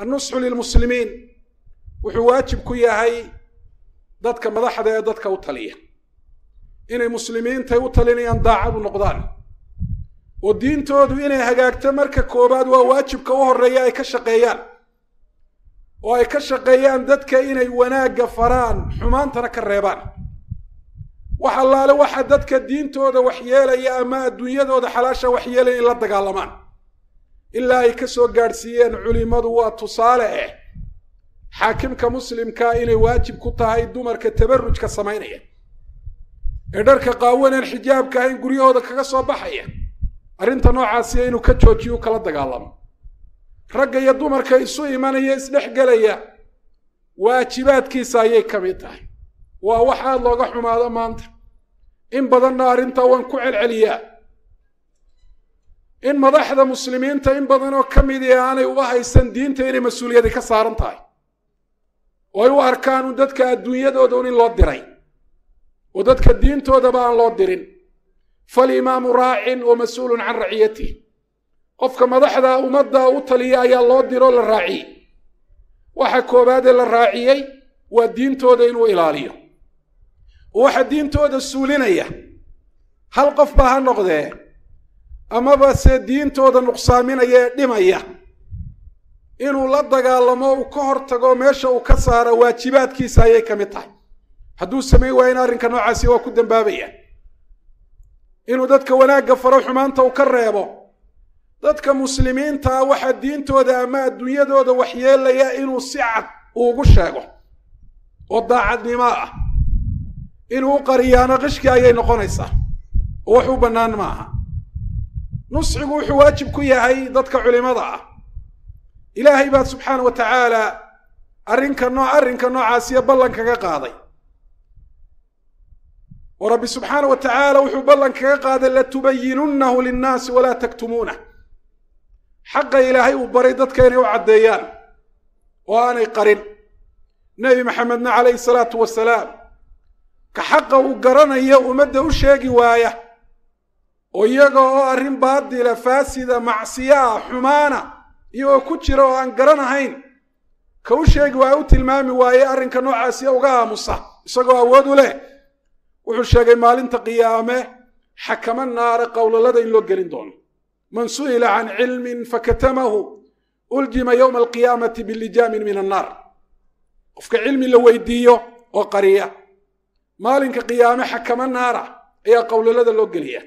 annusxu lilmuslimiin wuxuu waajib ku yahay dadka madaxda ee dadka u taliya inay muslimiintay u talinayaan daacad u noqdaan oo diintoodu inay hagaagto marka koobaad waa waajibka u horreeya ay ka shaqeeyaan oo ay ka shaqeeyaan dadka inay wanaagga faraan xumaantana ka reebaan wax allaale waxa dadka diintooda waxyeelaya ama adduunyadooda xalaasha waxyeelaya in la dagaalamaan ilaa ay ka soo gaadhsiiyeen culimmadu waa tusaale xaakimka muslimka inay waajib ku tahay dumarka tabarrujka samaynaya ee dharka qaawaneen xijaabka ahayn guryahooda kaga soo baxaya arrinta noocaasi inuu ka joojiyo kala dagaalamo ragga iyo dumarka isu imanaya isdhexgelaya waajibaadkiisa ayay ka mid tahay waa wax aad looga xumaado maanta in badanna arrinta waan ku celceliyaa in madaxda muslimiinta in badan oo ka mid ah aanay uga haysan diinta inay mas-uuliyadi ka saaran tahay oo ay u arkaan dadka adduunyadooda in loo diray oo dadka diintoodaba aan loo dirin falimaamu raacin wa mas-uulun can raciyatihi qofka madaxda ummadda u taliya ayaa loo diro la raaciyey waxa koobaad ee la raaciyey waa diintooda inuu ilaaliyo waxa diintooda suulinaya hal qof baa ha noqdee amaba se diintooda nuqsaaminaya ee dhimaya inuu la dagaalamo uu ka hortago meesha uu ka saaro waajibaadkiisa ayay ka mid tahay hadduu samayn waayo in arrinka noocaasi waa ku dambaabaya inuu dadka wanaagga faro xumaanta uu ka reebo dadka muslimiinta waxa diintooda ama adduunyadooda waxyeelaya inuu si cad ugu sheego oo daacadnimo ah inuu qariyaano qishki ayay noqonaysaa oo wax u bannaan maaha nusxigu wuxuu waajib ku yahay dadka culimada ah ilaahay baa subxaana wa tacaala arrinka noocaasiya ballan kaga qaaday oo rabbi subxaana wa tacaala wuxuu ballan kaga qaaday latubayinunnahu linnaasi walaa taktumuunah xaqa ilaahay uu baray dadka inay u caddeeyaan oo aanay qarin nebi maxamedna calayhi salaatu wasalaam ka xaqa uu garanayo ummadda u sheegi waaya oo iyaga oo arrin baadila faasida macsiya ah xumaana iyagoo ku jira oo aan garanahayn ka u sheegi waaya u tilmaami waaye arrinka noocaasiya uga aamusa isagoo awood u leh wuxuu sheegay maalinta qiyaame xakama naara qowlalada in loo gelin doono man su'ila can cilmin fakatamahu uljima yowma alqiyaamati bilijaamin min annaar qofka cilmi la weydiiyo oo qariya maalinka qiyaame xakama naara ayaa qowlalada loo geliya